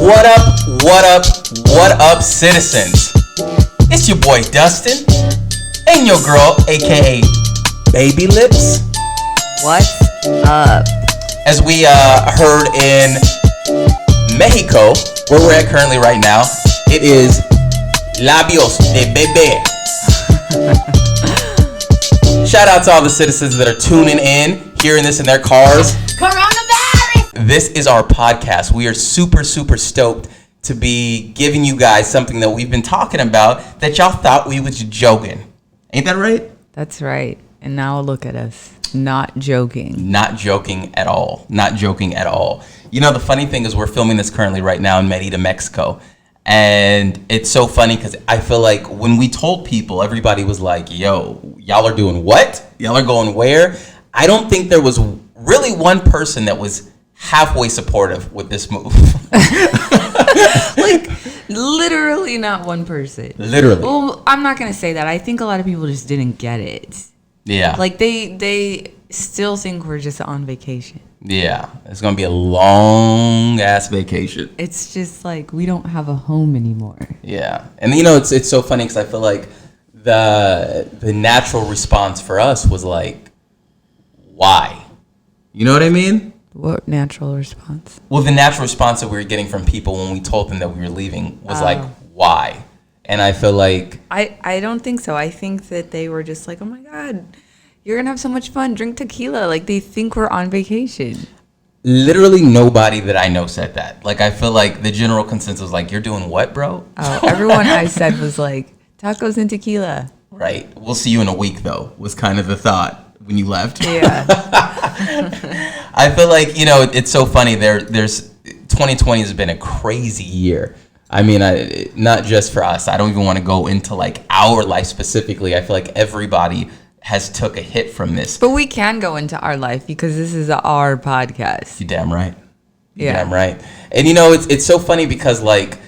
What up, what up, what up, citizens? It's your boy Dustin and your girl, aka Baby Lips. What's up? As we heard in Mexico, where we're at currently right now, it is Labios de Bebe. Shout out to all the citizens that are tuning in, hearing this in their cars. Coronavirus! This is our podcast. We are super stoked to be giving you guys something that we've been talking about that y'all thought we was joking. Ain't that right? That's right. And now look at us. Not joking. Not joking at all. Not joking at all. You know, the funny thing is we're filming this currently right now in Merida, Mexico. And it's so funny because I feel like when we told people, everybody was like, yo, y'all are doing what? Y'all are going where? I don't think there was really one person that was halfway supportive with this move. Like, literally not one person. Literally. Well, I'm not going to say that. I think a lot of people just didn't get it. Yeah. Like, they still think we're just on vacation. Yeah. It's going to be a long-ass vacation. It's just like we don't have a home anymore. Yeah. And, you know, it's so funny because I feel like the natural response for us was like, why? You know what I mean? What natural response? Well, the natural response that we were getting from people when we told them that we were leaving was like, why? And I feel like... I don't think so. I think that they were just like, oh my God, you're going to have so much fun. Drink tequila. Like, they think we're on vacation. Literally nobody that I know said that. Like, I feel like the general consensus was like, you're doing what, bro? Oh, everyone I said was like, tacos and tequila. Right. We'll see you in a week, though, was kind of the thought when you left. Yeah. I feel like, you know, it's so funny. There's 2020 has been a crazy year. I mean, not just for us. I don't even want to go into like our life specifically. I feel like everybody has took a hit from this. But we can go into our life because this is our podcast. You're damn right. You're Yeah. damn right. And you know, it's so funny because like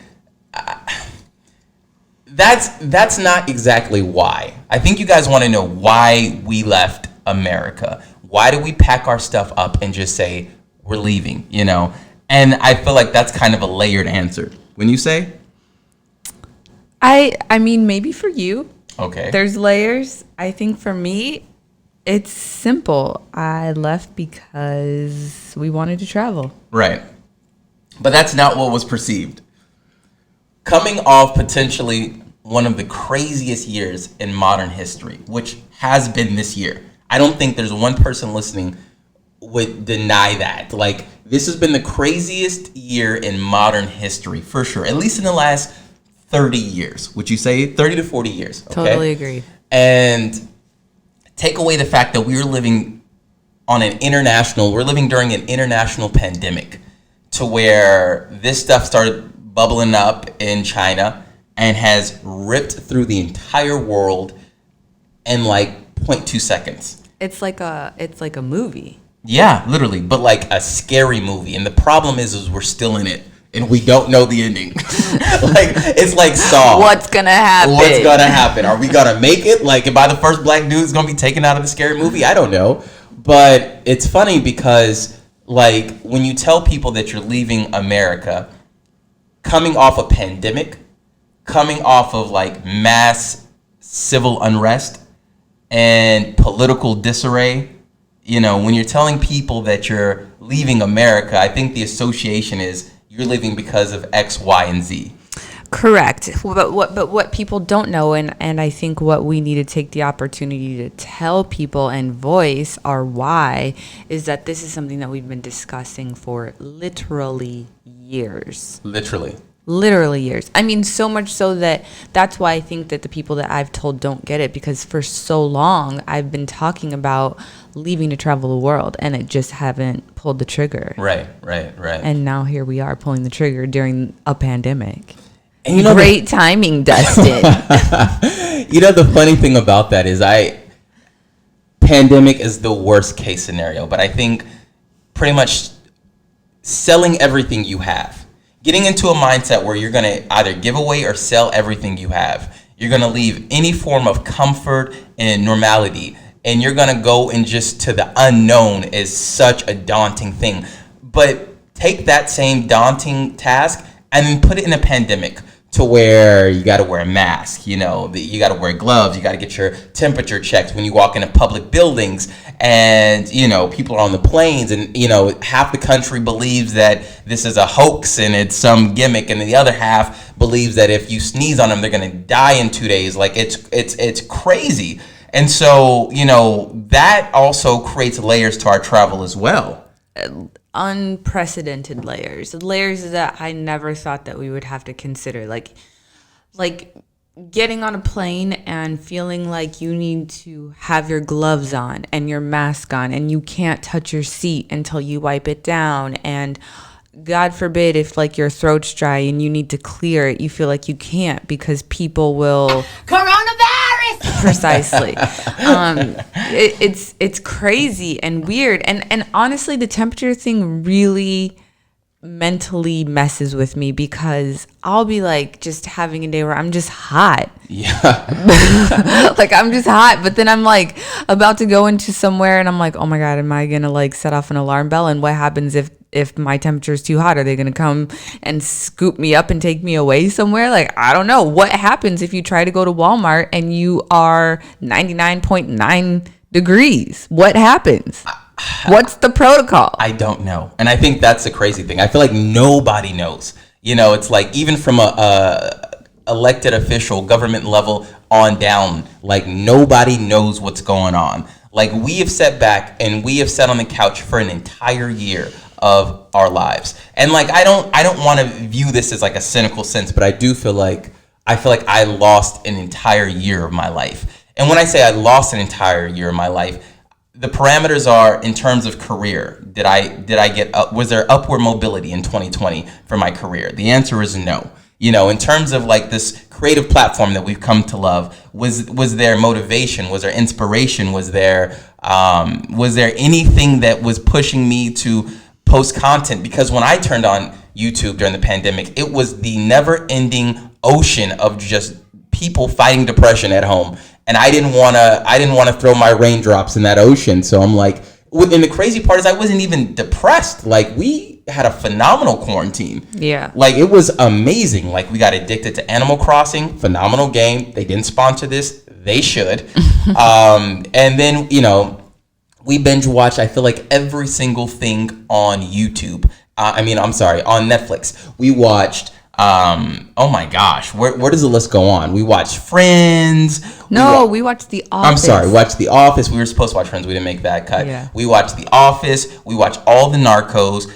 that's not exactly why. I think you guys want to know why we left America. Why do we pack our stuff up and just say we're leaving, you know? And I feel like that's kind of a layered answer. When you say? I mean, maybe for you, Okay. there's layers. I think for me, it's simple. I left because we wanted to travel. Right. But that's not what was perceived. Coming off potentially one of the craziest years in modern history, which has been this year. I don't think there's one person listening would deny that. Like, this has been the craziest year in modern history, for sure. At least in the last 30 years. Would you say 30 to 40 years? Okay? Totally agree. And take away the fact that we're living during an international pandemic to where this stuff started bubbling up in China and has ripped through the entire world in like 0.2 seconds. It's like a movie. Yeah, literally, but like a scary movie. And the problem is we're still in it and we don't know the ending. Like, it's like Saw. What's gonna happen? What's gonna happen? Are we gonna make it? Like, am I the first black dude who's gonna be taken out of the scary movie? I don't know. But it's funny because, like, when you tell people that you're leaving America, coming off a pandemic, coming off of like mass civil unrest and political disarray, you know, when you're telling people that you're leaving America, I think the association is you're leaving because of X, Y, and Z. Correct. But what people don't know, and I think what we need to take the opportunity to tell people and voice our why, is that this is something that we've been discussing for literally years. Literally years. I mean, so much so that's why I think that the people that I've told don't get it, because for so long I've been talking about leaving to travel the world and it just haven't pulled the trigger. Right. And now here we are pulling the trigger during a pandemic. And you know, great timing, Dustin. You know, the funny thing about that is pandemic is the worst case scenario, but I think pretty much selling everything you have, getting into a mindset where you're going to either give away or sell everything you have. You're going to leave any form of comfort and normality, and you're going to go and just to the unknown is such a daunting thing. But take that same daunting task and then put it in a pandemic to where you got to wear a mask, you got to wear gloves, you got to get your temperature checked when you walk into public buildings, and, people are on the planes, and, half the country believes that this is a hoax and it's some gimmick, and the other half believes that if you sneeze on them, they're going to die in 2 days. Like, it's crazy. And so, that also creates layers to our travel as well. Unprecedented layers that I never thought that we would have to consider, like getting on a plane and feeling like you need to have your gloves on and your mask on, and you can't touch your seat until you wipe it down, and God forbid if like your throat's dry and you need to clear it, you feel like you can't because people will coronavirus. Precisely. It's crazy and weird, and honestly, the temperature thing really mentally messes with me because I'll be like just having a day where I'm just hot. Yeah. Like I'm just hot, but then I'm like about to go into somewhere and I'm like, oh my God, am I gonna like set off an alarm bell? And what happens if my temperature is too hot? Are they gonna come and scoop me up and take me away somewhere? Like, I don't know. What happens if you try to go to Walmart and you are 99.9 degrees? What happens? What's the protocol? I don't know. And I think that's the crazy thing. I feel like nobody knows. It's like even from a elected official, government level on down, like nobody knows what's going on. Like we have sat back and we have sat on the couch for an entire year of our lives. And like I don't want to view this as like a cynical sense, but I do feel like I lost an entire year of my life. And when I say I lost an entire year of my life, the parameters are in terms of career. Did I get up? Was there upward mobility in 2020 for my career? The answer is no. In terms of like this creative platform that we've come to love, was there motivation? Was there inspiration? Was there anything that was pushing me to post content? Because when I turned on YouTube during the pandemic, it was the never-ending ocean of just people fighting depression at home. And I didn't want to throw my raindrops in that ocean. So I'm like, and the crazy part is I wasn't even depressed. Like we had a phenomenal quarantine. Yeah. Like it was amazing. Like we got addicted to Animal Crossing, phenomenal game. They didn't sponsor this. They should. And then, we binge watched, I feel like every single thing on YouTube. On Netflix. We watched oh my gosh, where does the list go on? We watched Friends. We watched The Office. I'm sorry, watched The Office. We were supposed to watch Friends. We didn't make that cut. Yeah. We watched The Office. We watched all the Narcos.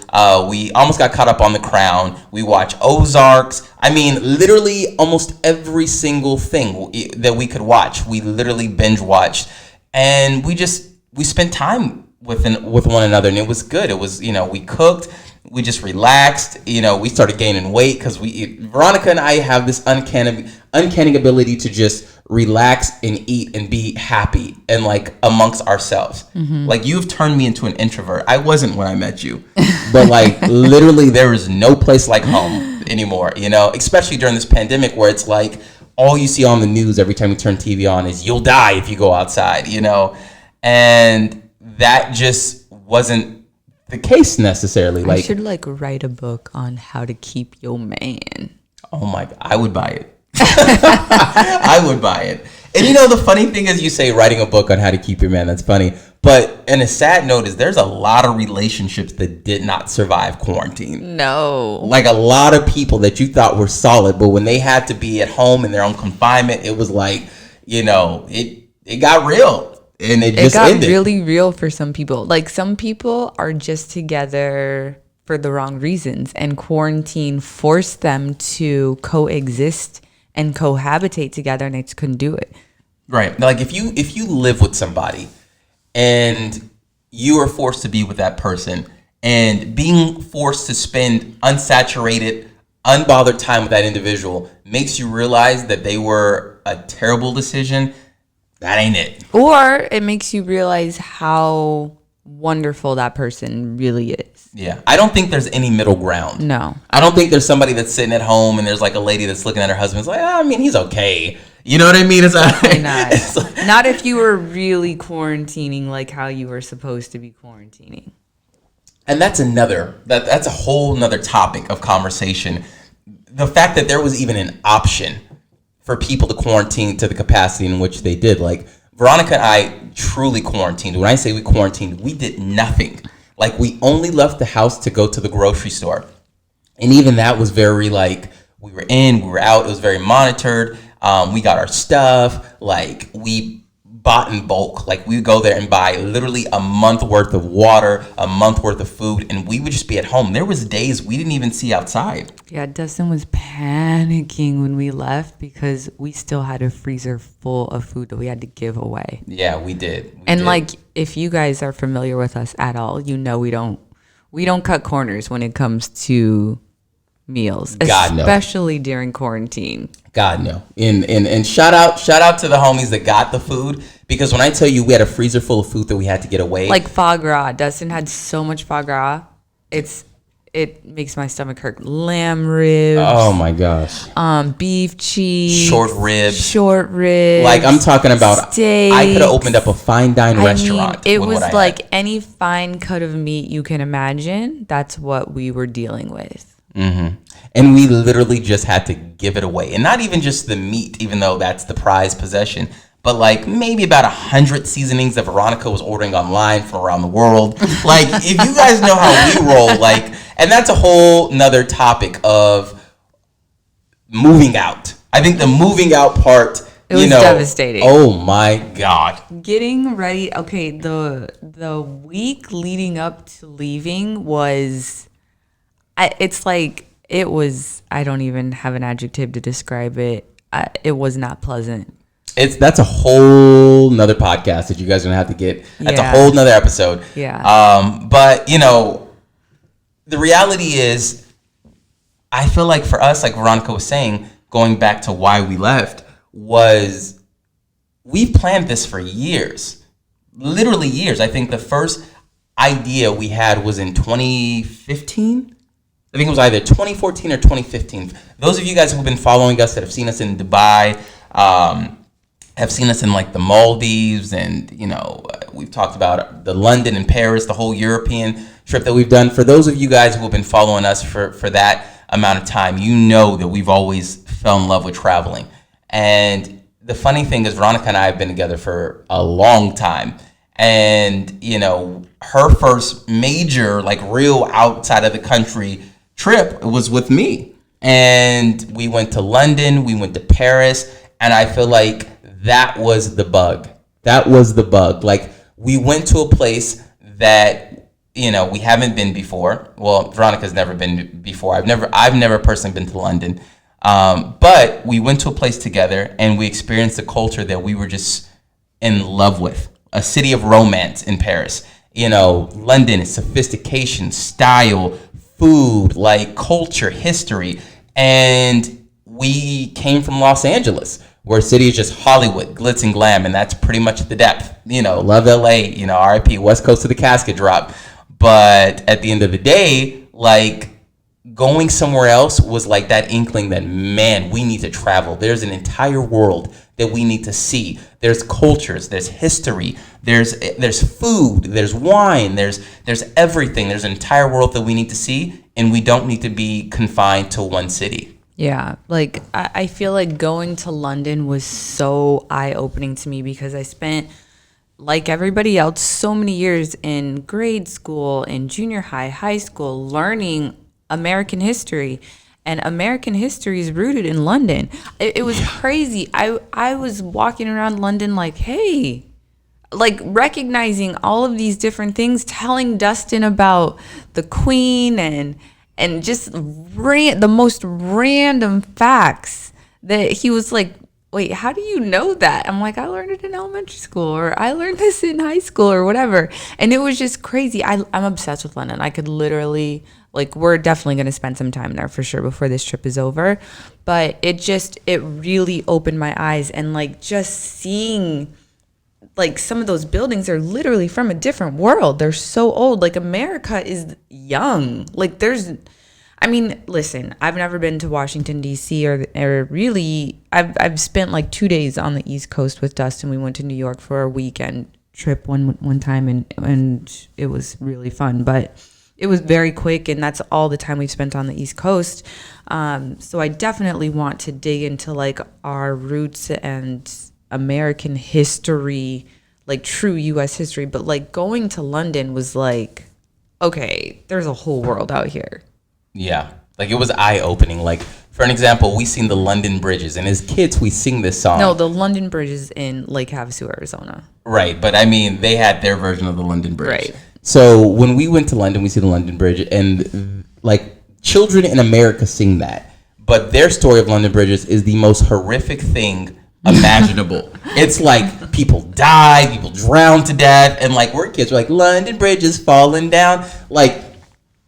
We almost got caught up on The Crown. We watched Ozarks. I mean, literally almost every single thing that we could watch, we literally binge watched. And we spent time with one another, and it was good. It was, we cooked. We just relaxed, we started gaining weight because Veronica and I have this uncanny ability to just relax and eat and be happy and like amongst ourselves. Mm-hmm. Like you've turned me into an introvert. I wasn't when I met you, but like literally there is no place like home anymore, especially during this pandemic where it's like all you see on the news every time you turn TV on is you'll die if you go outside, and that just wasn't the case necessarily. I should write a book on how to keep your man. Oh my God, I would buy it. I would buy it. And the funny thing is you say writing a book on how to keep your man, that's funny. But in a sad note is there's a lot of relationships that did not survive quarantine. No. Like a lot of people that you thought were solid, but when they had to be at home in their own confinement, it was like, it got real. And it just got ended. Really real for some people. Like some people are just together for the wrong reasons, and quarantine forced them to coexist and cohabitate together, and they just couldn't do it. Right. Like if you live with somebody and you are forced to be with that person, and being forced to spend unsaturated, unbothered time with that individual makes you realize that they were a terrible decision. That ain't it. Or it makes you realize how wonderful that person really is. Yeah. I don't think there's any middle ground. No. I don't think there's somebody that's sitting at home and there's like a lady that's looking at her husband. It's like, he's okay. You know what I mean? It's not. It's like, not if you were really quarantining like how you were supposed to be quarantining. And that's a whole nother topic of conversation. the fact that there was even an option for people to quarantine to the capacity in which they did. Like, Veronica and I truly quarantined. When I say we quarantined, we did nothing. Like, we only left the house to go to the grocery store. And even that was very, like, we were in, we were out. It was very monitored. We got our stuff. Like, we bought in bulk. Like, we would go there and buy literally a month worth of water, a month worth of food, and we would just be at home. There was days we didn't even see outside. Yeah, Dustin was panicking when we left because we still had a freezer full of food that we had to give away. Yeah, we did. Like, if you guys are familiar with us at all, you know we don't cut corners when it comes to meals, God, especially during quarantine. God, no. And shout out to the homies that got the food, because when I tell you we had a freezer full of food that we had to get away. Like foie gras. Dustin had so much foie gras. It makes my stomach hurt. Lamb ribs. Oh my gosh. Beef cheese. Short ribs. Like, I'm talking about steaks. I could have opened up a fine dine restaurant. It was like any fine cut of meat you can imagine. That's what we were dealing with. Mm-hmm. And we literally just had to give it away. And not even just the meat, even though that's the prized possession, but like maybe about 100 seasonings that Veronica was ordering online from around the world. Like, if you guys know how we roll, like, and that's a whole nother topic of moving out. I think the moving out part, it was devastating. Oh my God. Getting ready. Okay. The week leading up to leaving was, it's like, it was, I don't even have an adjective to describe it. It was not pleasant. That's a whole nother podcast that you guys are gonna have to get. That's a whole nother episode. Yeah. But the reality is, I feel like for us, like Veronica was saying, going back to why we left, was we've planned this for years, literally years. I think the first idea we had was in 2015. I think it was either 2014 or 2015. Those of you guys who've been following us that have seen us in Dubai, have seen us in like the Maldives, and we've talked about the London and Paris, the whole European trip that we've done. For those of you guys who have been following us for that amount of time, you know that we've always fell in love with traveling. And the funny thing is, Veronica and I have been together for a long time. And, her first major, like real outside of the country trip was with me. And we went to London, we went to Paris, and I feel like that was the bug. Like, we went to a place that, we haven't been before. Well, Veronica's never been before. I've never personally been to London. But we went to a place together and we experienced a culture that we were just in love with. A city of romance in Paris. London is sophistication, style, food, like culture, history. And we came from Los Angeles, where a city is just Hollywood, glitz and glam, and that's pretty much the depth. Love LA, RIP, West Coast to the casket drop. But at the end of the day, like, going somewhere else was like that inkling that, man, we need to travel. There's an entire world that we need to see. There's cultures, there's history, there's food, there's wine, there's everything. There's an entire world that we need to see, and we don't need to be confined to one city. Yeah, like I feel like going to London was so eye-opening to me because I spent, like everybody else, so many years in grade school, in junior high, high school, learning American history. And American history is rooted in London. It was crazy. I was walking around London like, hey, like recognizing all of these different things, telling Dustin about the Queen and just the most random facts that he was like, wait, how do you know that? I'm like, I learned it in elementary school, or I learned this in high school, or whatever. And it was just crazy. I'm obsessed with London. I could literally, like, we're definitely going to spend some time there for sure before this trip is over. But it really opened my eyes. And like just seeing, like, some of those buildings are literally from a different world. They're so old. Like, America is young. Like, listen, I've never been to Washington, D.C. or really, I've spent like 2 days on the East Coast with Dustin. We went to New York for a weekend trip one time, and it was really fun. But it was very quick, and that's all the time we've spent on the East Coast. So I definitely want to dig into like our roots and American history, like true U.S. history. But like going to London was like, okay, there's a whole world out here. Yeah, like it was eye-opening. Like, for an example, we sing the London Bridges, and as kids, we sing this song. No, the London Bridge is in Lake Havasu, Arizona. Right, but I mean, they had their version of the London Bridge. Right. So when we went to London, we see the London Bridge, and like children in America sing that, but their story of London Bridges is the most horrific thing imaginable. It's like people die, people drown to death, and like we're kids, we're like, London Bridge is falling down. Like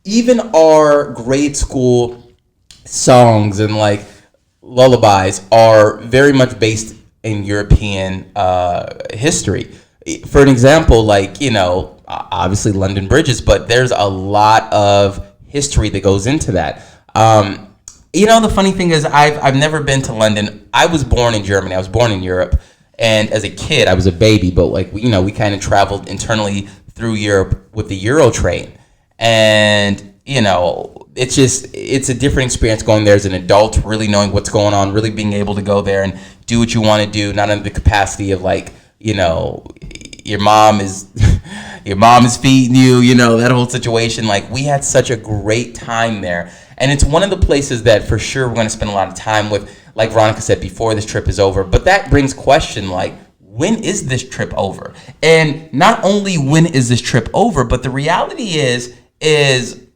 even our grade school songs and like lullabies are very much based in European history. For an example, like, you know, obviously London Bridges, but there's a lot of history that goes into that. You know, the funny thing is I've never been to London. I was born in Germany. I was born in Europe. And as a kid, I was a baby, but like, you know, we kind of traveled internally through Europe with the Euro train. And, you know, it's a different experience going there as an adult, really knowing what's going on, really being able to go there and do what you want to do, not under the capacity of like, you know, your mom is feeding you, you know, that whole situation. Like we had such a great time there. And it's one of the places that for sure we're going to spend a lot of time with, like Veronica said, before this trip is over. But that brings question like, when is this trip over? And not only when is this trip over, but the reality is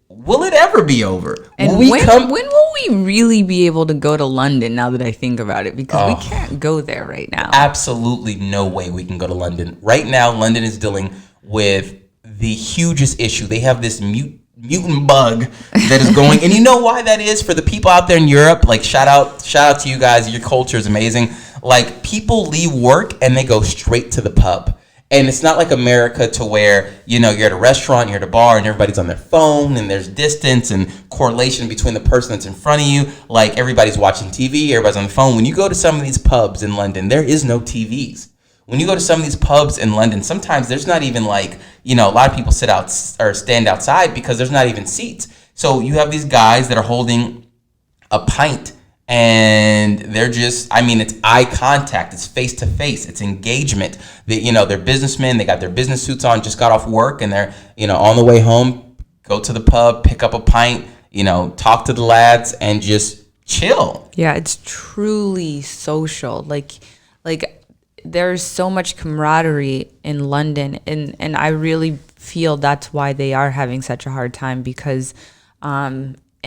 will it ever be over? And when will we really be able to go to London, now that I think about it? Because we can't go there right now. Absolutely no way we can go to London. Right now, London is dealing with the hugest issue. They have this mutant bug that is going, and you know why that is? For the people out there in Europe, like shout out to you guys. Your culture is amazing. Like people leave work and they go straight to the pub. And it's not like America to where, you know, you're at a restaurant, you're at a bar, and everybody's on their phone, and there's distance and correlation between the person that's in front of you. Like, everybody's watching TV, everybody's on the phone. When you go to some of these pubs in London, there is no TVs. When you go to some of these pubs in London, sometimes there's not even like, you know, a lot of people sit out or stand outside because there's not even seats. So you have these guys that are holding a pint, and they're just, I mean, it's eye contact, it's face to face, it's engagement. You know, they're businessmen, they got their business suits on, just got off work, and they're, you know, on the way home, go to the pub, pick up a pint, you know, talk to the lads, and just chill. Yeah, it's truly social. Like there's so much camaraderie in London, and I really feel that's why they are having such a hard time, because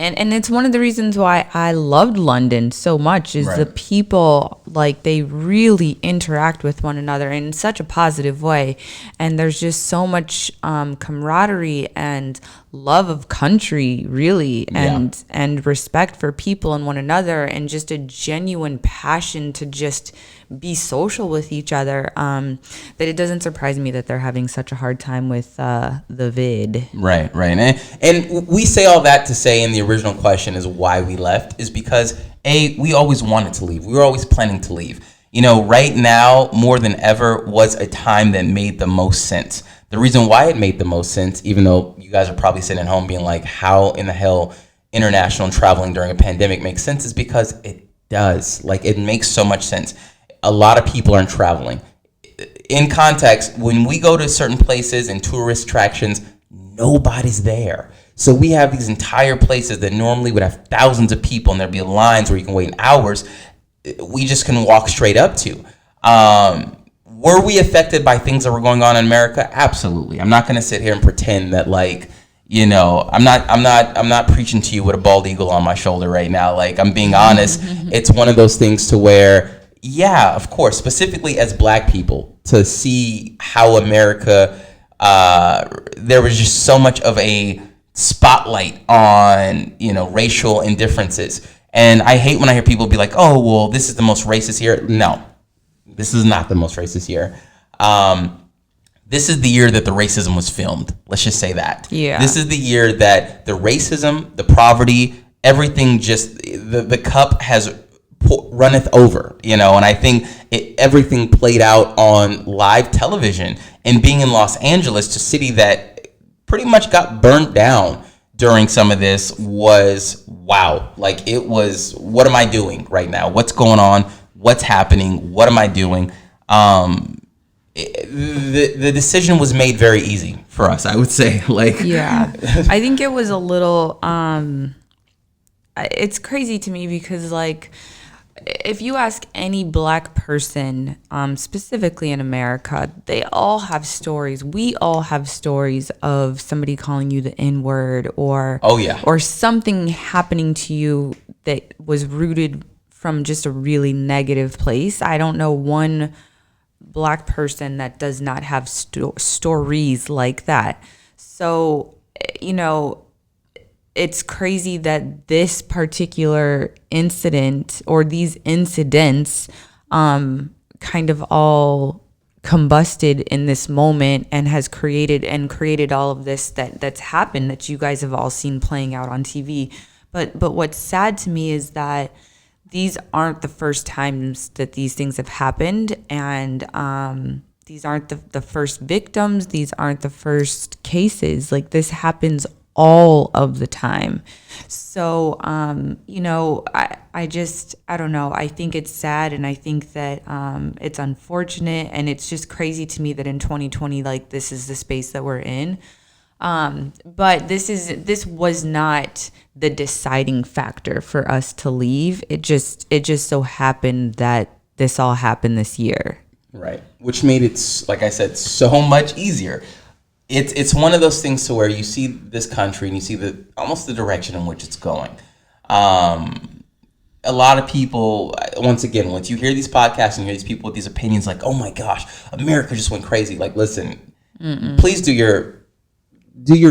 and it's one of the reasons why I loved London so much is the people, like they really interact with one another in such a positive way, and there's just so much camaraderie and love of country, really, and respect for people and one another, and just a genuine passion to just be social with each other, that it doesn't surprise me that they're having such a hard time with the vid. Right. And we say all that to say, in the original question is why we left, is because we always wanted to leave. We were always planning to leave. You know, right now, more than ever, was a time that made the most sense. The reason why it made the most sense, even though you guys are probably sitting at home being like, how in the hell international traveling during a pandemic makes sense, is because it does. Like, it makes so much sense. A lot of people aren't traveling. In context, when we go to certain places and tourist attractions, nobody's there. So we have these entire places that normally would have thousands of people, and there'd be lines where you can wait hours. We just can walk straight up to. Were we affected by things that were going on in America? Absolutely. I'm not going to sit here and pretend that, like, you know, I'm not preaching to you with a bald eagle on my shoulder right now. Like, I'm being honest. It's one of those things to where, yeah, of course, specifically as Black people, to see how America, there was just so much of a spotlight on, you know, racial indifferences. And I hate when I hear people be like, oh, well, this is the most racist year. No, this is not the most racist year. This is the year that the racism was filmed. Let's just say that. Yeah. This is the year that the racism, the poverty, everything, just the cup has runneth over, you know. And I think everything played out on live television, and being in Los Angeles, a city that pretty much got burnt down during some of this was wow. Like it was, what am I doing right now? What's going on? What's happening? What am I doing? The decision was made very easy for us, I would say. Like, yeah, I think it was a little, it's crazy to me because like, if you ask any black person, specifically in America, they all have stories. We all have stories of somebody calling you the N-word or or something happening to you that was rooted from just a really negative place. I don't know one black person that does not have stories like that. So, you know, it's crazy that this particular incident or these incidents kind of all combusted in this moment and has created all of this that's happened that you guys have all seen playing out on TV. But what's sad to me is that these aren't the first times that these things have happened, and these aren't the first victims. These aren't the first cases. Like, this happens all of the time. So, you know, I don't know. I think it's sad, and I think that it's unfortunate, and it's just crazy to me that in 2020, like, this is the space that we're in. But this was not the deciding factor for us to leave. It just so happened that this all happened this year. Right. Which made it, like I said, so much easier. It's one of those things to where you see this country and you see almost the direction in which it's going. A lot of people, once again, once you hear these podcasts and you hear these people with these opinions like, oh my gosh, America just went crazy. Like, listen, please do your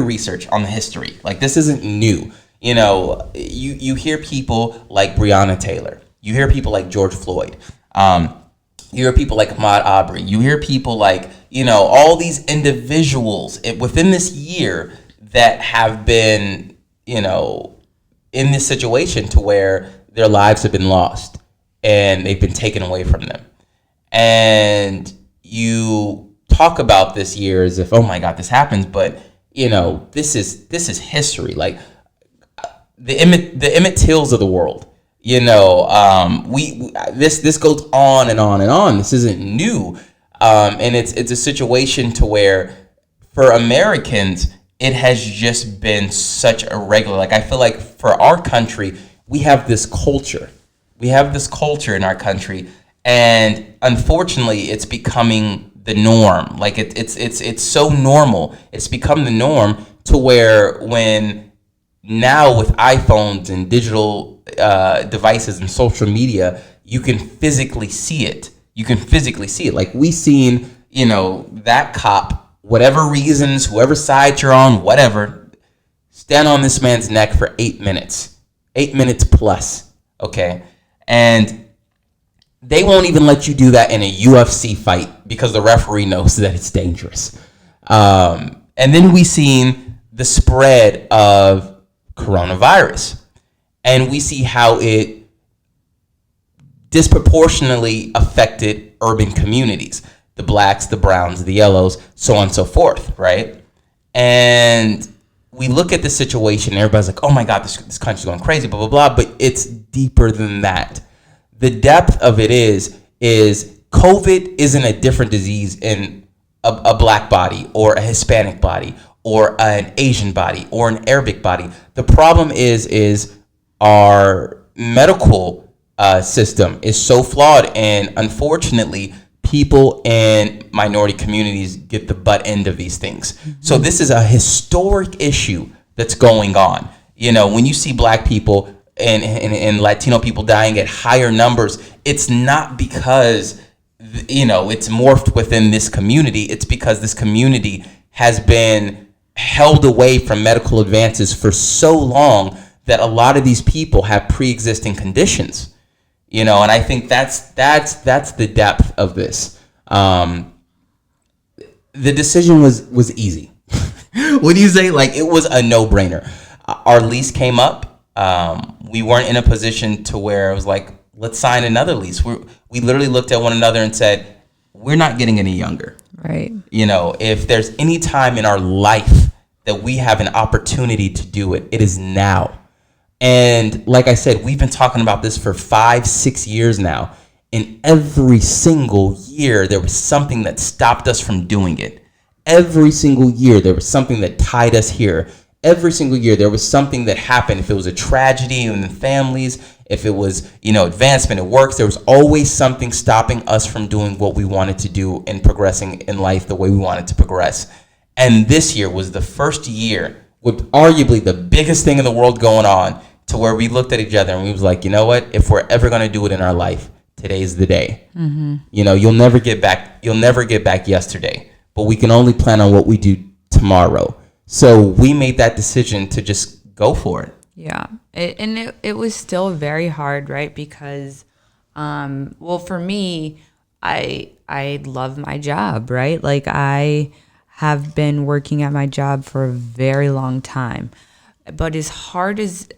research on the history. Like, this isn't new. You know, you hear people like Breonna Taylor. You hear people like George Floyd. You hear people like Ahmaud Arbery. You hear people like, you know, all these individuals within this year that have been, you know, in this situation to where their lives have been lost and they've been taken away from them. And you talk about this year as if, oh my God, this happens, but you know, this is history. Like the Emmett Tills of the world. You know, this goes on and on and on. This isn't new, and it's a situation to where for Americans it has just been such a regular. Like, I feel like for our country we have this culture. We have this culture in our country, and unfortunately it's becoming the norm. Like it's so normal. It's become the norm to where when now with iPhones and digital devices and social media, you can physically see it. Like, we seen, you know, that cop, whatever reasons, whoever side you're on, whatever, stand on this man's neck for 8 minutes. 8 minutes plus, okay? And they won't even let you do that in a UFC fight because the referee knows that it's dangerous. And then we seen the spread of coronavirus. And we see how it disproportionately affected urban communities. The blacks, the browns, the yellows, so on and so forth, right? And we look at the situation and everybody's like, oh my God, this country's going crazy, blah, blah, blah. But it's deeper than that. The depth of it is COVID isn't a different disease in a black body or a Hispanic body or an Asian body or an Arabic body. The problem is our medical system is so flawed, and unfortunately people in minority communities get the butt end of these things. So this is a historic issue that's going on. You know, when you see black people and Latino people dying at higher numbers, it's not because, you know, it's morphed within this community. It's because this community has been held away from medical advances for so long that a lot of these people have pre-existing conditions. You know, and I think that's the depth of this. The decision was easy. What do you say? Like, it was a no-brainer. Our lease came up. We weren't in a position to where it was like, let's sign another lease. We literally looked at one another and said, we're not getting any younger. Right. You know, if there's any time in our life that we have an opportunity to do it. It is now. And like I said, we've been talking about this for 5-6 years now. And every single year, there was something that stopped us from doing it. Every single year, there was something that tied us here. Every single year, there was something that happened. If it was a tragedy in the families, if it was, advancement at work, there was always something stopping us from doing what we wanted to do and progressing in life the way we wanted to progress. And this year was the first year with arguably the biggest thing in the world going on, to where we looked at each other and we was like, you know what? If we're ever going to do it in our life, today's the day. Mm-hmm. You'll never get back yesterday, but we can only plan on what we do tomorrow. So we made that decision to just go for it. Yeah. It was still very hard, right? Because, for me, I love my job, right? Like, I have been working at my job for a very long time. But as hard as,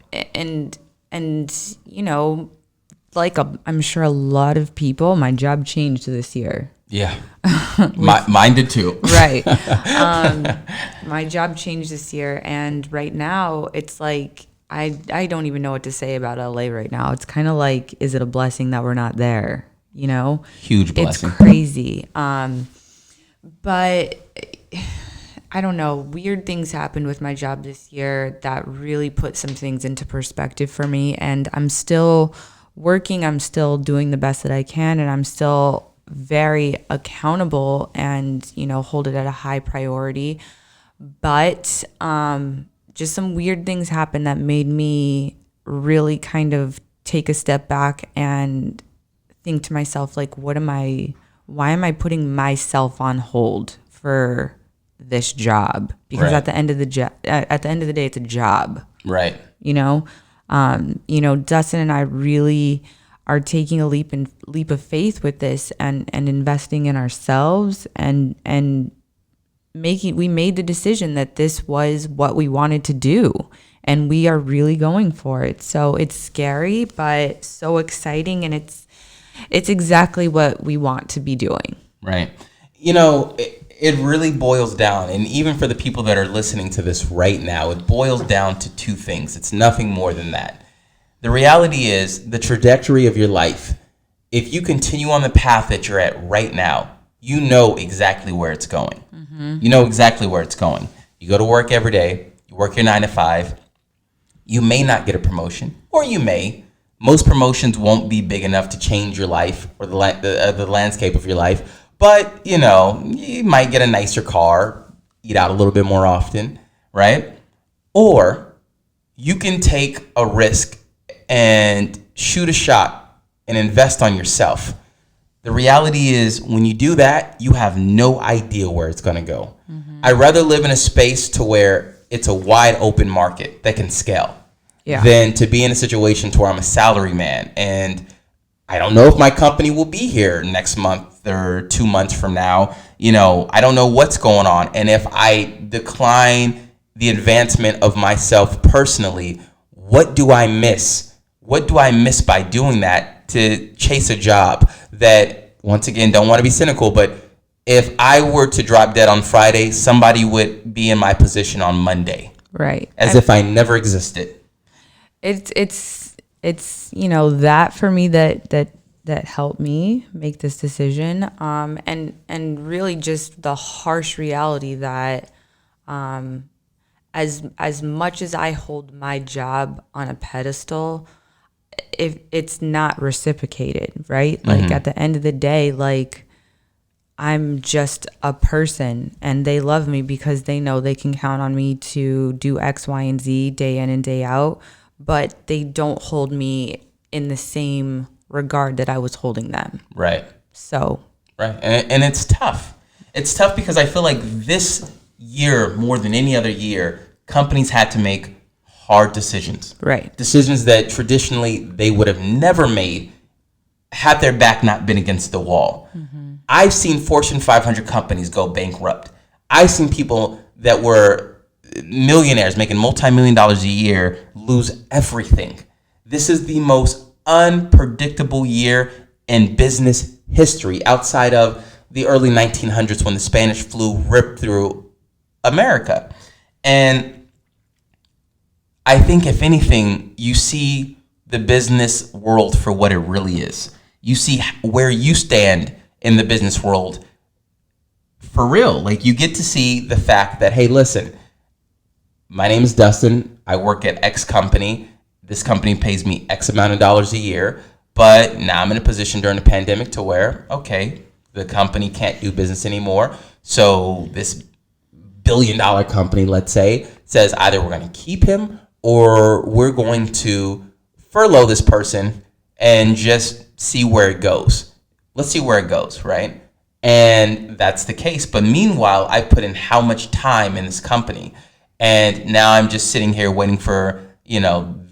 I'm sure a lot of people, my job changed this year. Yeah. Mine did too. Right. My job changed this year. And right now it's like, I don't even know what to say about LA right now. It's kind of like, is it a blessing that we're not there? Huge blessing. It's crazy. But I don't know. Weird things happened with my job this year that really put some things into perspective for me. And I'm still working. I'm still doing the best that I can. And I'm still very accountable and, hold it at a high priority. But just some weird things happened that made me really kind of take a step back and think to myself, like, why am I putting myself on hold for this job? Because right. at the end of the day, it's a job. Right. Dustin and I really are taking a leap of faith with this and investing in ourselves and we made the decision that this was what we wanted to do, and we are really going for it. So it's scary, but so exciting, and it's exactly what we want to be doing. Right. It really boils down, and even for the people that are listening to this right now, it boils down to two things. It's nothing more than that. The reality is the trajectory of your life. If you continue on the path that you're at right now, you know exactly where it's going. Mm-hmm. You know exactly where it's going. You go to work every day. You work your 9 to 5. You may not get a promotion, or you may. Most promotions won't be big enough to change your life or the landscape of your life. But, you might get a nicer car, eat out a little bit more often, right? Or you can take a risk and shoot a shot and invest on yourself. The reality is, when you do that, you have no idea where it's going to go. Mm-hmm. I'd rather live in a space to where it's a wide open market that can scale than to be in a situation to where I'm a salary man and I don't know if my company will be here next month or 2 months from now. I don't know what's going on. And if I decline the advancement of myself personally, what do I miss? What do I miss by doing that to chase a job that, once again, don't want to be cynical, but if I were to drop dead on Friday, somebody would be in my position on Monday. Right. As if I never existed. It's that for me that helped me make this decision. And really just the harsh reality that as much as I hold my job on a pedestal, if it's not reciprocated, right? Like at the end of the day, like I'm just a person and they love me because they know they can count on me to do X, Y, and Z day in and day out, but they don't hold me in the same regard that I was holding them. Right. So. Right. And it's tough. It's tough because I feel like this year, more than any other year, companies had to make hard decisions. Right. Decisions that traditionally they would have never made had their back not been against the wall. Mm-hmm. I've seen Fortune 500 companies go bankrupt. I've seen people that were millionaires making multi-million dollars a year lose everything. This is the most unpredictable year in business history outside of the early 1900s when the Spanish flu ripped through America. And I think if anything, you see the business world for what it really is. You see where you stand in the business world for real. Like, you get to see the fact that, hey, listen, my name is Dustin. I work at X company. This company pays me X amount of dollars a year. But now I'm in a position during the pandemic to where, okay, the company can't do business anymore. So this billion-dollar company, let's say, says either we're going to keep him or we're going to furlough this person and just see where it goes. Let's see where it goes, right? And that's the case. But meanwhile, I put in how much time in this company. And now I'm just sitting here waiting for,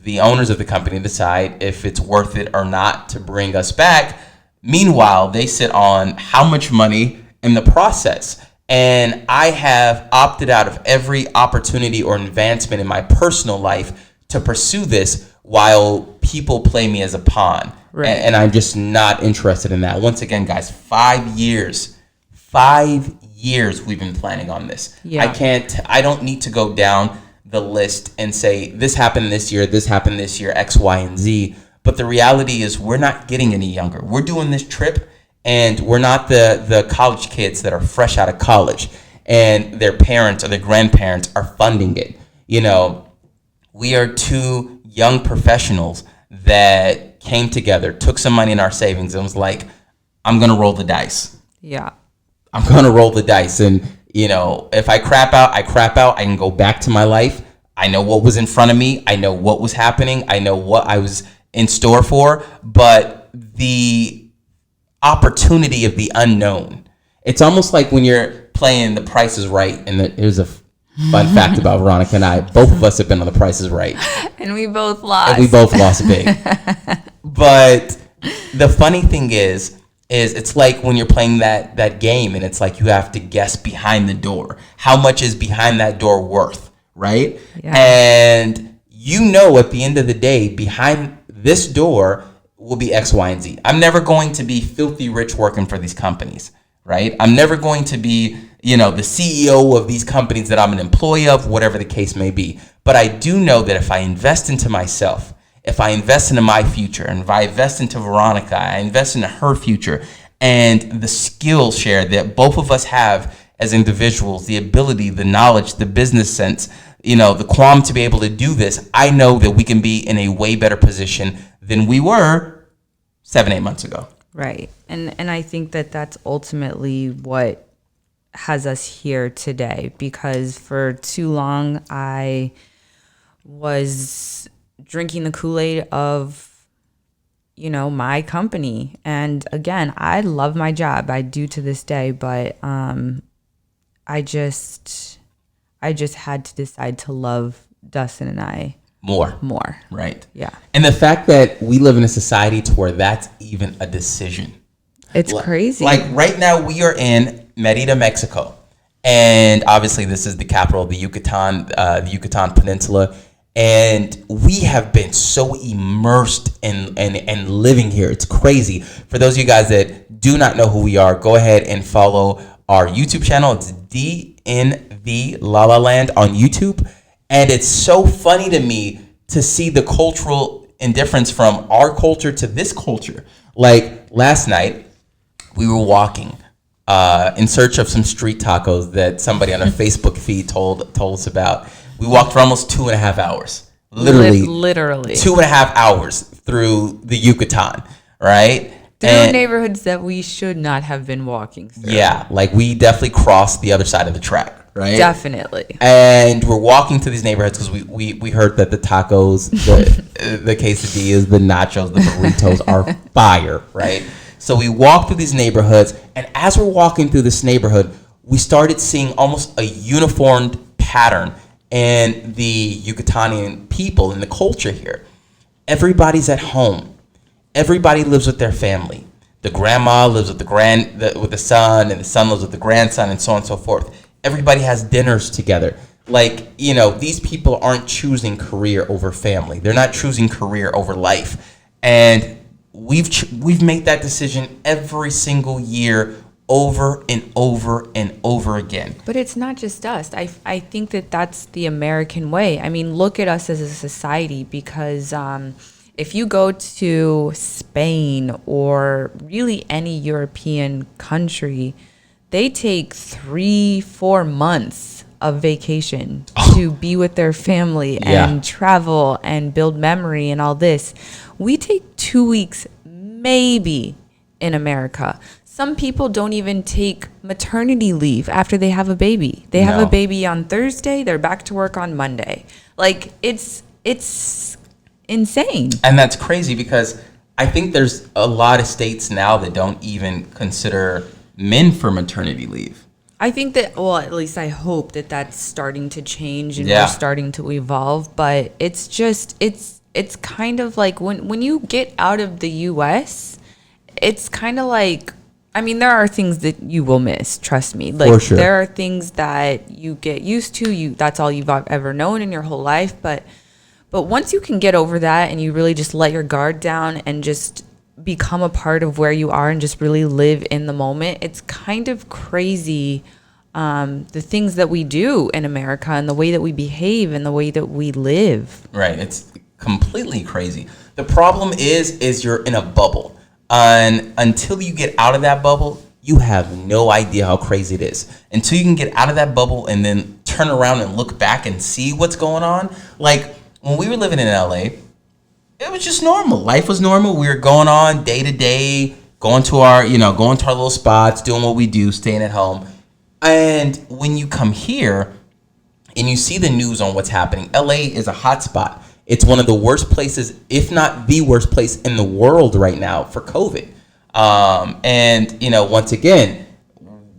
the owners of the company to decide if it's worth it or not to bring us back. Meanwhile, they sit on how much money in the process. And I have opted out of every opportunity or advancement in my personal life to pursue this while people play me as a pawn. Right. And I'm just not interested in that. Once again, guys, 5 years we've been planning on this. Yeah. I don't need to go down the list and say this happened this year, X, Y, and Z. But the reality is we're not getting any younger. We're doing this trip, and we're not the college kids that are fresh out of college and their parents or their grandparents are funding it. We are two young professionals that came together, took some money in our savings, and was like, I'm going to roll the dice. Yeah. I'm going to roll the dice. And, if I crap out, I can go back to my life. I know what was in front of me. I know what was happening. I know what I was in store for. But the opportunity of the unknown, it's almost like when you're playing The Price is Right. And here's a fun fact about Veronica and I. Both of us have been on The Price is Right. And we both lost. And we both lost big. But the funny thing is it's like when you're playing that game and it's like you have to guess behind the door. How much is behind that door worth, right? Yeah. And at the end of the day, behind this door will be X, Y, and Z. I'm never going to be filthy rich working for these companies, right? I'm never going to be, the CEO of these companies that I'm an employee of, whatever the case may be. But I do know that if I invest into myself, if I invest into my future, and if I invest into Veronica, I invest into her future, and the skill share that both of us have as individuals, the ability, the knowledge, the business sense, the qualm to be able to do this, I know that we can be in a way better position than we were 7-8 months ago. Right. And I think that that's ultimately what has us here today, because for too long I was drinking the Kool-Aid of, my company. And again, I love my job. I do to this day, but I just had to decide to love Dustin and I more. Right. Yeah. And the fact that we live in a society to where that's even a decision. It's crazy. Like right now we are in Merida, Mexico. And obviously this is the capital of the Yucatan Peninsula. And we have been so immersed in living here. It's crazy. For those of you guys that do not know who we are, go ahead and follow our YouTube channel. It's DnV LaLaLand on YouTube. And it's so funny to me to see the cultural indifference from our culture to this culture. Like last night, we were walking in search of some street tacos that somebody on our Facebook feed told us about. We walked for almost 2.5 hours. Literally 2.5 hours through the Yucatan, right? Through neighborhoods that we should not have been walking through. Yeah, like we definitely crossed the other side of the track, right? Definitely. And we're walking through these neighborhoods because we heard that the tacos, the quesadillas, the nachos, the burritos are fire, right? So we walk through these neighborhoods, and as we're walking through this neighborhood, we started seeing almost a uniformed pattern in the Yucatanian people and the culture here. Everybody's at home. Everybody lives with their family. The grandma lives with with the son, and the son lives with the grandson, and so on and so forth. Everybody has dinners together. Like, these people aren't choosing career over family. They're not choosing career over life. And we've made that decision every single year over and over and over again. But it's not just us. I think that that's the American way. I mean, look at us as a society, because if you go to Spain or really any European country, they take 3-4 months of vacation to be with their family and travel and build memory and all this. We take 2 weeks maybe in America. Some people don't even take maternity leave after they have a baby. They have a baby on Thursday, they're back to work on Monday. Like, it's insane. And that's crazy, because I think there's a lot of states now that don't even consider men for maternity leave. I think that, well, at least I hope that that's starting to change and we're starting to evolve. But it's just, it's kind of like when you get out of the U.S., it's kind of like, I mean, there are things that you will miss, trust me. Like, for sure. There are things that you get used to. That's all you've ever known in your whole life. But once you can get over that and you really just let your guard down and just become a part of where you are and just really live in the moment, it's kind of crazy, the things that we do in America and the way that we behave and the way that we live. Right. It's completely crazy. The problem is you're in a bubble. And until you get out of that bubble, you have no idea how crazy it is. Until you can get out of that bubble and then turn around and look back and see what's going on. Like, when we were living in LA, it was just normal. Life was normal. We were going on day to day, going to our little spots, doing what we do, staying at home. And when you come here and you see the news on what's happening, LA is a hot spot. It's one of the worst places, if not the worst place in the world right now for COVID. And, once again,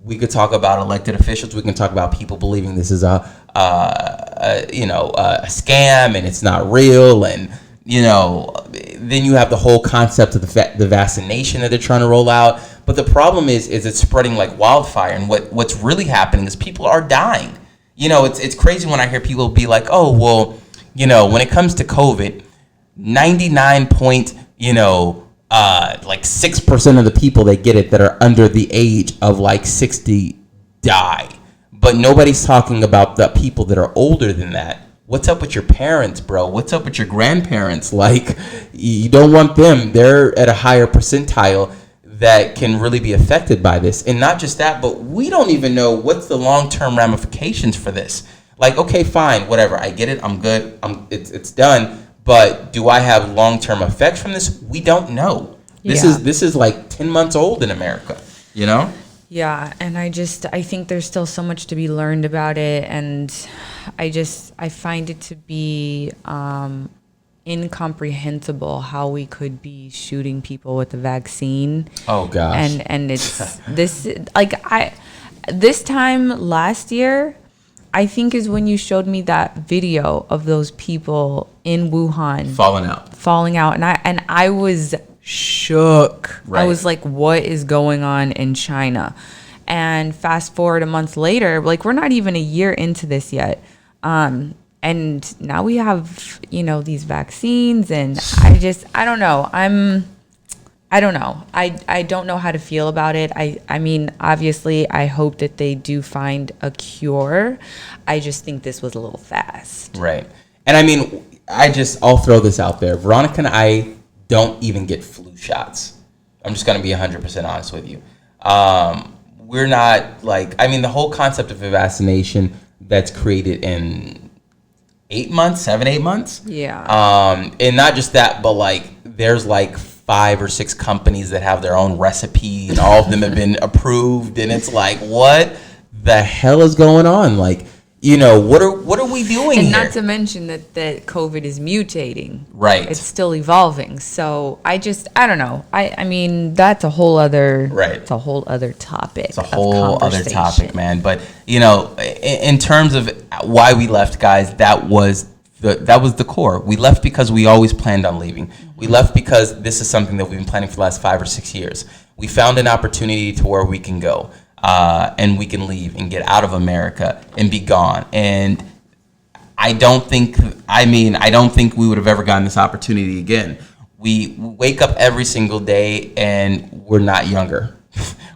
we could talk about elected officials. We can talk about people believing this is a scam and it's not real. And, then you have the whole concept of the vaccination that they're trying to roll out. But the problem is it's spreading like wildfire. And what's really happening is people are dying. It's crazy when I hear people be like, oh, well, when it comes to COVID, 6% of the people that get it that are under the age of like 60 die. But nobody's talking about the people that are older than that. What's up with your parents, bro? What's up with your grandparents? Like, you don't want them. They're at a higher percentile that can really be affected by this. And not just that, but we don't even know what's the long-term ramifications for this. Like, okay, fine, whatever. I get it. I'm good. It's done. But do I have long-term effects from this? We don't know. This is like 10 months old in America, Yeah, and I think there's still so much to be learned about it, and I find it to be incomprehensible how we could be shooting people with the vaccine. Oh gosh. And it's this time last year, I think, is when you showed me that video of those people in Wuhan falling out, and I was shook. Right. I was like, what is going on in China? And fast forward a month later, like, we're not even a year into this yet, and now we have these vaccines, and I don't know. I don't know. I don't know how to feel about it. I mean, obviously, I hope that they do find a cure. I just think this was a little fast. Right. And I mean, I'll throw this out there. Veronica and I don't even get flu shots. I'm just going to be 100% honest with you. We're not the whole concept of a vaccination that's created in 8 months, 7-8 months. Yeah. And not just that, but there's 5 or 6 companies that have their own recipe, and all of them have been approved, and it's like, what the hell is going on? What are we doing and here? Not to mention that COVID is mutating. Right. It's still evolving. So I don't know. I mean, that's a whole other It's a whole other topic. It's a whole other topic, man. But in terms of why we left, guys, that was the core. We left because we always planned on leaving. Mm-hmm. We left because this is something that we've been planning for the last 5 or 6 years. We found an opportunity to where we can go. And we can leave and get out of America and be gone. And I don't think we would have ever gotten this opportunity again. We wake up every single day and we're not younger.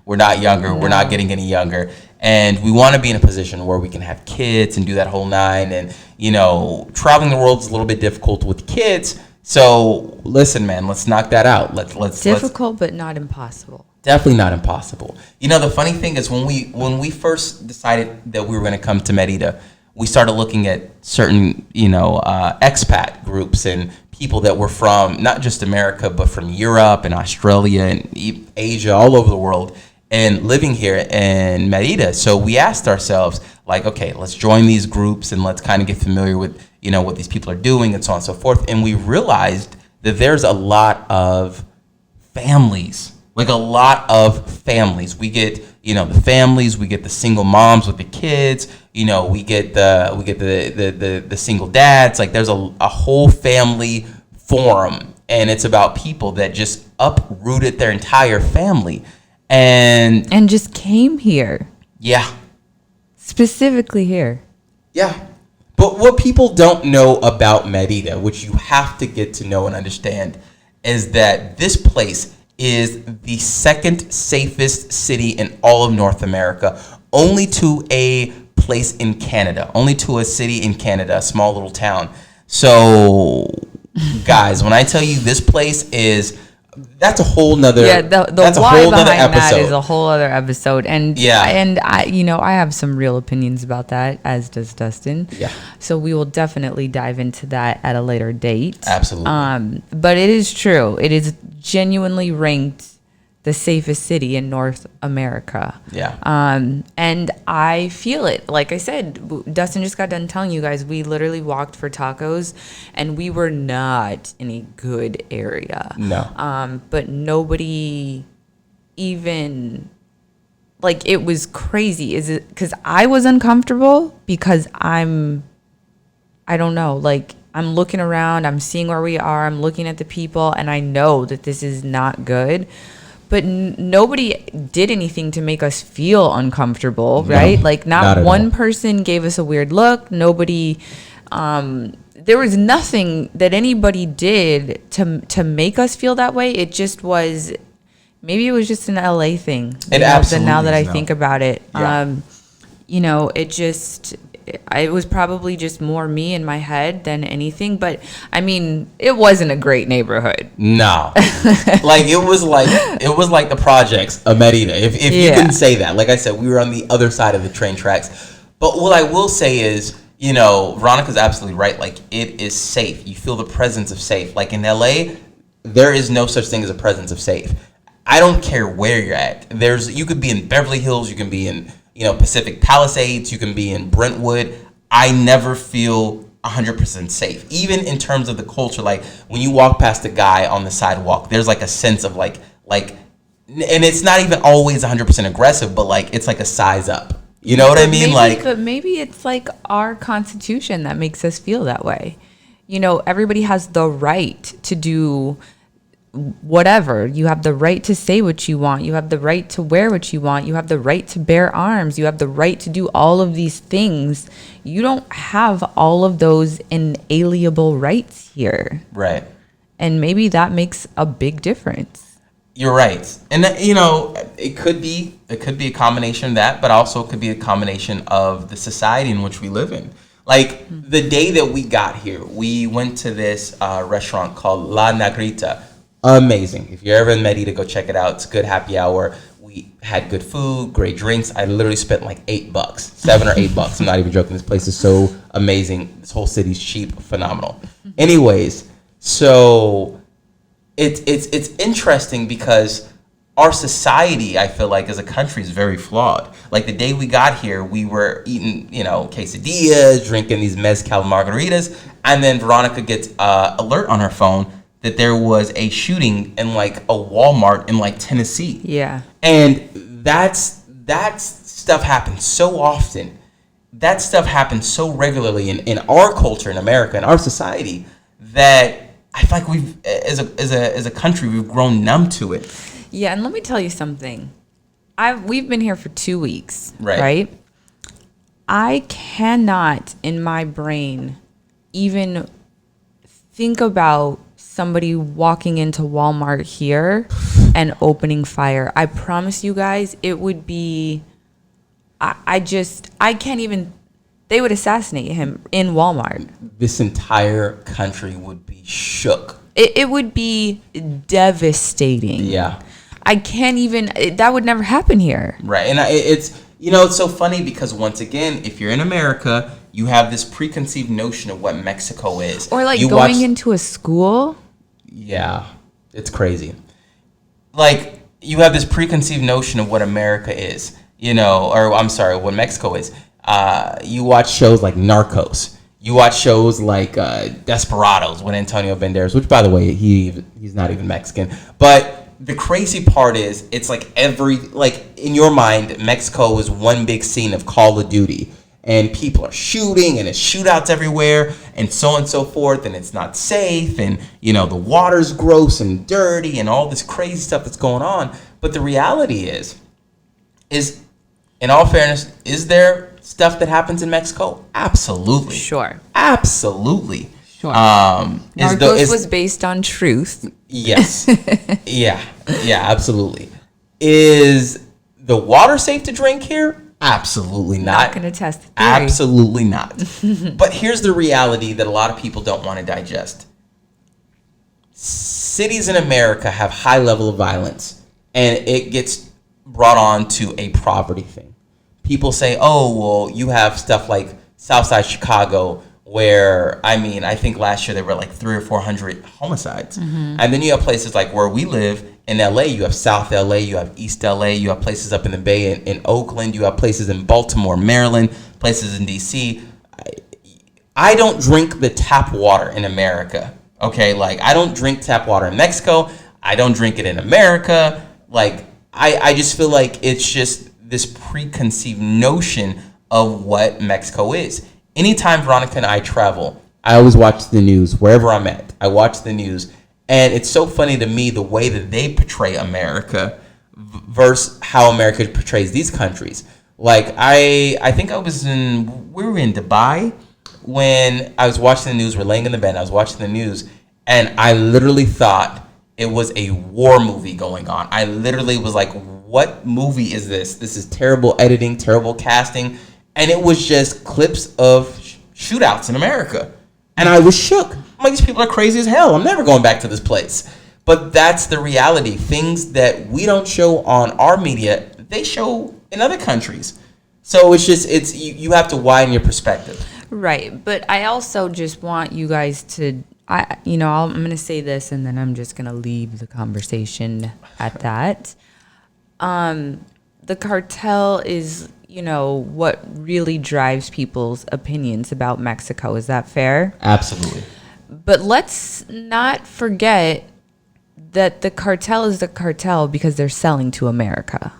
We're not younger. No. We're not getting any younger. And we want to be in a position where we can have kids and do that whole nine. And, you know, traveling the world is a little bit difficult with kids. So listen, man, let's knock that out. Let's difficult, but not impossible. Definitely not impossible. You know, the funny thing is when we first decided that we were going to come to Merida, we started looking at certain, you know, expat groups and people that were from not just America, but from Europe and Australia and Asia, all over the world, and living here in Merida. So we asked ourselves, like, okay, let's join these groups and let's kind of get familiar with, you know, what these people are doing and so on and so forth. And we realized that there's a lot of families. Like a lot of families. We get, you know, the families, we get the single moms with the kids, you know, we get the single dads. Like there's a whole family forum, and it's about people that just uprooted their entire family and just came here. Yeah. Specifically here. Yeah. But what people don't know about Merida, which you have to get to know and understand, is that this place is the second safest city in all of North America, only to a place in Canada, only to a city in Canada, a small little town. So, guys, when I tell you this place is, that's a whole nother. Yeah, the why behind that is a whole other episode, and I, you know, I have some real opinions about that, as does Dustin. Yeah. So we will definitely dive into that at a later date. Absolutely. But it is true. It is genuinely ranked the safest city in North America. Yeah. And I feel it. Like I said, Dustin just got done telling you guys, we literally walked for tacos and we were not in a good area. No. But nobody even, like, it was crazy. Is it because I was uncomfortable because I don't know, like, I'm looking around, I'm seeing where we are, I'm looking at the people, and I know that this is not good. But nobody did anything to make us feel uncomfortable, right? Like, not one person gave us a weird look. Nobody, there was nothing that anybody did to make us feel that way. It just was, maybe it was just an LA thing. It absolutely now that I think about it. Yeah. You know, it was probably just more me in my head than anything, but I mean, it wasn't a great neighborhood. No. Like it was like the projects of Merida. If you can say that. Like I said, we were on the other side of the train tracks. But what I will say is, you know, Veronica's absolutely right. Like, it is safe. You feel the presence of safe. Like in LA, there is no such thing as a presence of safe. I don't care where you're at. You could be in Beverly Hills, you can be in, you know, Pacific Palisades, you can be in Brentwood. I never feel 100% safe. Even in terms of the culture, like when you walk past a guy on the sidewalk, there's like a sense of like, and it's not even always 100% aggressive, but like it's like a size up. You know what I mean? But maybe it's like our Constitution that makes us feel that way. You know, everybody has the right to do whatever. You have the right to say what you want. You have the right to wear what you want. You have the right to bear arms. You have the right to do all of these things. You don't have all of those inalienable rights here. Right. And maybe that makes a big difference. You're right. And you know, it could be a combination of that, but also it could be a combination of the society in which we live in. Like the day that we got here, we went to this restaurant called La Negrita. Amazing. If you're ever in Merida, go check it out. It's a good happy hour. We had good food, great drinks. I literally spent like $8, $7 or $8. I'm not even joking. This place is so amazing. This whole city's cheap, phenomenal. Anyways, so it's interesting because our society, I feel like, as a country is very flawed. Like the day we got here, we were eating, you know, quesadillas, drinking these mezcal margaritas, and then Veronica gets alert on her phone that there was a shooting in like a Walmart in like Tennessee. Yeah. And that stuff happens so often. That stuff happens so regularly in our culture in America, in our society, that I feel like we've, as a country, we've grown numb to it. Yeah, and let me tell you something. We've been here for 2 weeks, right? Right? I cannot, in my brain, even think about somebody walking into Walmart here and opening fire. I promise you guys, it would be. I can't even. They would assassinate him in Walmart. This entire country would be shook. It would be devastating. Yeah. I can't even. That would never happen here. Right. And it's, it's so funny because once again, if you're in America, you have this preconceived notion of what Mexico is. Or like you going into a school. Yeah. It's crazy. Like, you have this preconceived notion of what America is, what Mexico is. You watch shows like Narcos. You watch shows like Desperados with Antonio Banderas, which, by the way, he's not even Mexican. But the crazy part is, it's like in your mind, Mexico is one big scene of Call of Duty. And people are shooting, and it's shootouts everywhere, and so on and so forth, and it's not safe, and, the water's gross and dirty, and all this crazy stuff that's going on. But the reality is, in all fairness, is there stuff that happens in Mexico? Absolutely. Sure. Absolutely. Sure. Narcos was based on truth. Yes. Yeah, absolutely. Is the water safe to drink here? Absolutely not. Not going to test the theory. Absolutely not. But here's the reality that a lot of people don't want to digest. Cities in America have high level of violence, and it gets brought on to a poverty thing. People say, oh, well, you have stuff like Southside Chicago, where, I think last year there were like 300 or 400 homicides. Mm-hmm. And then you have places like where we live in LA, you have South LA, you have East LA, you have places up in the Bay in Oakland, you have places in Baltimore, Maryland, places in DC. I don't drink the tap water in America, okay? Like, I don't drink tap water in Mexico. I don't drink it in America. Like, I just feel like it's just this preconceived notion of what Mexico is. Anytime Veronica and I travel, I always watch the news wherever I'm at. I watch the news, and it's so funny to me the way that they portray America versus how America portrays these countries. Like, I think we were in Dubai when I was watching the news. We're laying in the bed, I was watching the news, and I literally thought it was a war movie going on. I literally was like, what movie is this? This is terrible editing, terrible casting. And it was just clips of shootouts in America. And I was shook. I'm like, these people are crazy as hell. I'm never going back to this place. But that's the reality. Things that we don't show on our media, they show in other countries. So you have to widen your perspective. Right. But I also just want you guys to, I'm going to say this, and then I'm just going to leave the conversation at that. The cartel is, what really drives people's opinions about Mexico. Is that fair? Absolutely. But let's not forget that the cartel is the cartel because they're selling to America.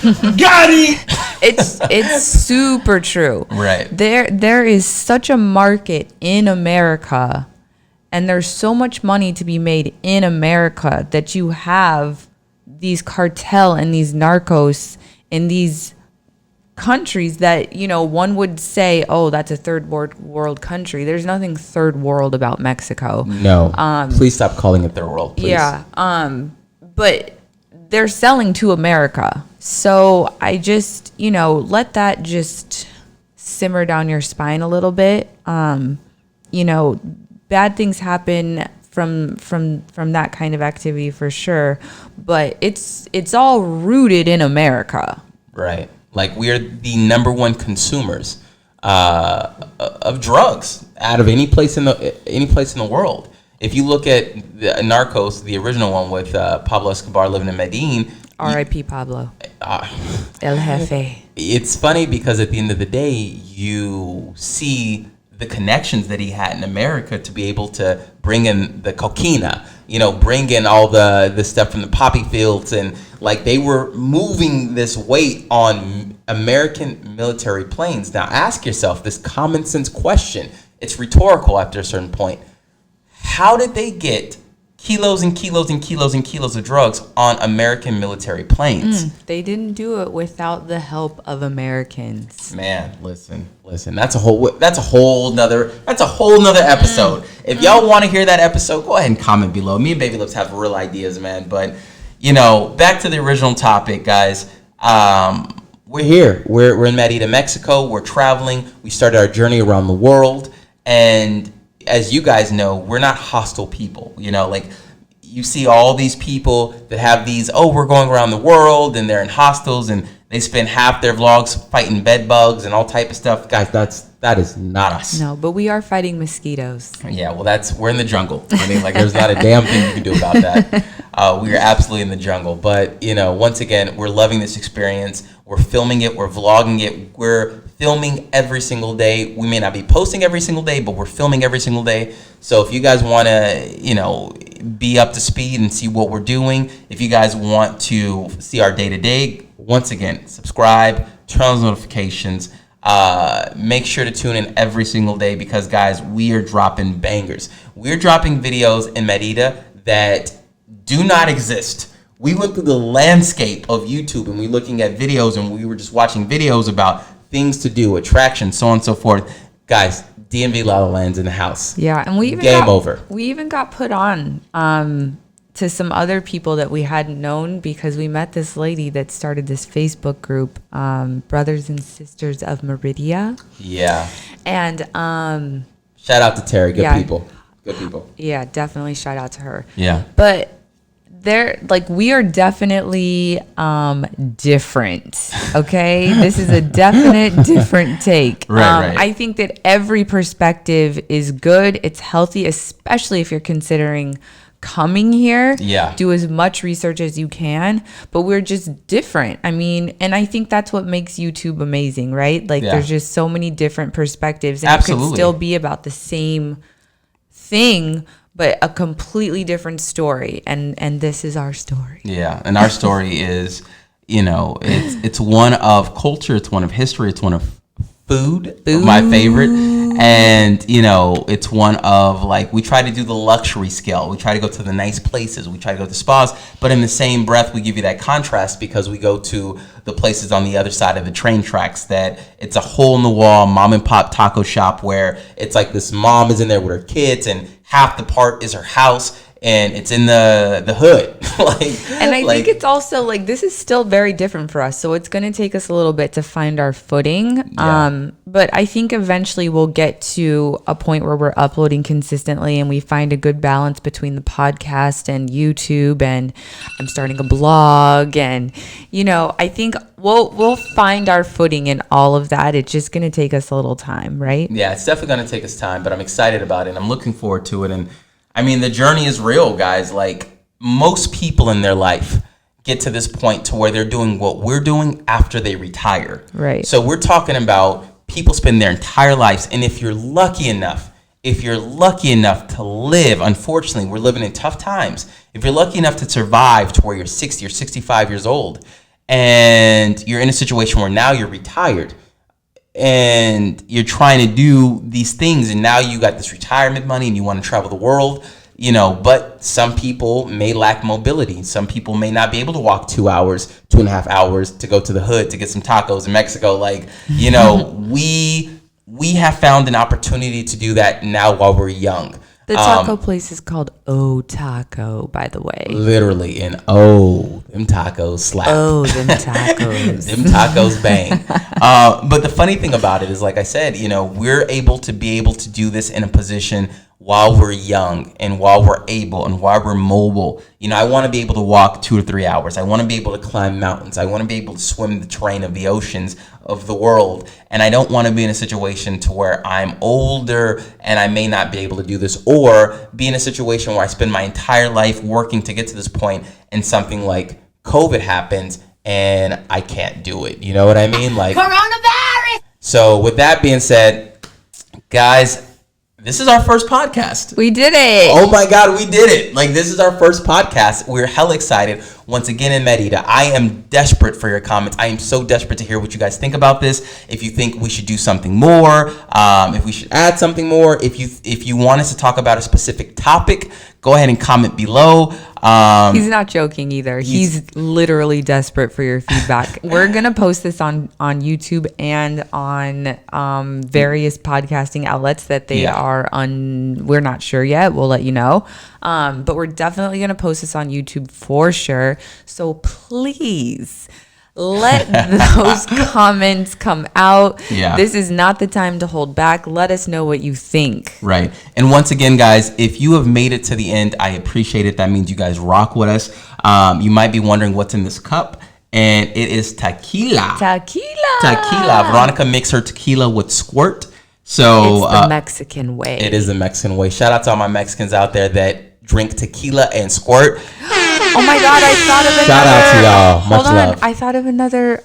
Got it! It's super true. Right. There is such a market in America, and there's so much money to be made in America that you have these cartel and these narcos in these countries that, one would say, oh, that's a third world country. There's nothing third world about Mexico. No. Please stop calling it third world, please. Yeah. But they're selling to America. So I just, let that just simmer down your spine a little bit. Bad things happen from that kind of activity for sure, but it's all rooted in America. Right. Like, we are the number one consumers of drugs out of any place in the world. If you look at the Narcos, the original one with Pablo Escobar living in Medellin, R.I.P. Pablo. El Jefe. It's funny because at the end of the day, you see the connections that he had in America to be able to bring in the cocaina, bring in all the stuff from the poppy fields, and like they were moving this weight on American military planes. Now ask yourself this common sense question. It's rhetorical after a certain point. How did they get kilos and kilos and kilos and kilos of drugs on American military planes? They didn't do it without the help of Americans. Man, listen. That's a whole nother episode. If y'all want to hear that episode, go ahead and comment below. Me and Baby Lips have real ideas, man. But, back to the original topic, guys. We're here. We're in Merida, Mexico. We're traveling. We started our journey around the world. And as you guys know, we're not hostile people. You see all these people that have these, we're going around the world, and they're in hostels, and they spend half their vlogs fighting bed bugs and all type of stuff. Guys, that is not us. No, but we are fighting mosquitoes. Yeah, well, we're in the jungle. There's not a damn thing you can do about that. We are absolutely in the jungle. But, once again, we're loving this experience. We're filming it. We're vlogging it. We're filming every single day. We may not be posting every single day, but we're filming every single day. So if you guys want to, be up to speed and see what we're doing, if you guys want to see our day-to-day, once again, subscribe, turn on those notifications. Make sure to tune in every single day because, guys, we are dropping bangers. We're dropping videos in Merida that do not exist. We went through the landscape of YouTube and we're looking at videos and we were just watching videos about things to do, attractions, so on and so forth. Guys, DnV LaLaLand's in the house. Yeah, and we even got put on to some other people that we hadn't known because we met this lady that started this Facebook group, Brothers and Sisters of Merida. Yeah. And shout out to Terry, good people. Good people. Yeah, definitely shout out to her. Yeah. But we are definitely different. Okay, this is a definite different take. Right. I think that every perspective is good. It's healthy, especially if you're considering coming here. Yeah. Do as much research as you can, but we're just different. And I think that's what makes YouTube amazing, right? There's just so many different perspectives, and Absolutely. it can still be about the same thing, but a completely different story, and this is our story. Yeah, and our story is, it's one of culture, it's one of history, it's one of food. My favorite, and it's one of we try to do the luxury scale. We try to go to the nice places. We try to go to spas, but in the same breath, we give you that contrast because we go to the places on the other side of the train tracks that it's a hole in the wall mom and pop taco shop where it's like this mom is in there with her kids and half the part is her house and it's in the hood. And I think it's also this is still very different for us, so it's going to take us a little bit to find our footing. Yeah. But I think eventually we'll get to a point where we're uploading consistently and we find a good balance between the podcast and YouTube, and I'm starting a blog, and I think we'll find our footing in all of that. It's just going to take us a little time, right? Yeah, it's definitely going to take us time, but I'm excited about it. I'm looking forward to it. And the journey is real, guys. Most people in their life get to this point to where they're doing what we're doing after they retire. Right. So we're talking about people spend their entire lives. And if you're lucky enough to live, unfortunately, we're living in tough times. If you're lucky enough to survive to where you're 60 or 65 years old and you're in a situation where now you're retired, and you're trying to do these things, and now you got this retirement money and you want to travel the world, but some people may lack mobility. Some people may not be able to walk 2.5 hours to go to the hood to get some tacos in Mexico. We have found an opportunity to do that now while we're young. The taco place is called O Taco, by the way. Literally, and them tacos slap. Oh, them tacos. Them tacos bang. But the funny thing about it is, like I said, we're able to do this in a position while we're young and while we're able and while we're mobile. I want to be able to walk 2 or 3 hours. I want to be able to climb mountains. I want to be able to swim the terrain of the oceans of the world. And I don't want to be in a situation to where I'm older and I may not be able to do this, or be in a situation where I spend my entire life working to get to this point and something like COVID happens and I can't do it. You know what I mean? Coronavirus! So with that being said, guys, this is our first podcast. We did it. Oh my God, we did it. This is our first podcast. We're hella excited. Once again in Merida. I am desperate for your comments. I am so desperate to hear what you guys think about this. If you think we should do something more, if we should add something more, if you want us to talk about a specific topic, go ahead and comment below. He's not joking either. He's literally desperate for your feedback. We're going to post this on YouTube and on various podcasting outlets that they are on. We're not sure yet. We'll let you know. But we're definitely going to post this on YouTube for sure. So please let those comments come out. Yeah. This is not the time to hold back. Let us know what you think. Right. And once again, guys, if you have made it to the end, I appreciate it. That means you guys rock with us. You might be wondering what's in this cup, and it is tequila. Tequila. Veronica makes her tequila with squirt. So it's the Mexican way. It is the Mexican way. Shout out to all my Mexicans out there that drink tequila and squirt. Oh my God, I thought of another. Shout out to y'all. Much love. I thought of another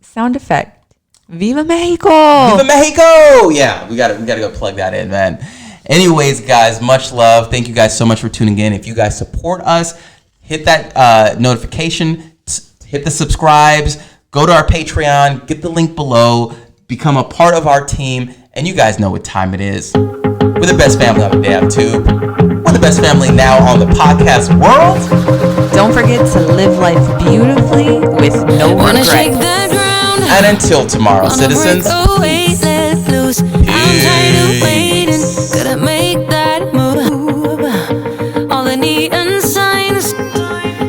sound effect. Viva Mexico. Viva Mexico. Yeah, we gotta go plug that in, man. Anyways, guys, much love. Thank you guys so much for tuning in. If you guys support us, hit that notification, hit the subscribes, go to our Patreon, get the link below, become a part of our team, and you guys know what time it is. We're the best family on the damn tube. We're the best family now on the podcast world. Don't forget to live life beautifully with no regrets. And until tomorrow, citizens. Peace. Gotta make that move. All the neon signs,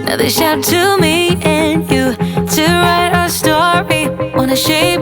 now they shout to me and you to write our story. Wanna shake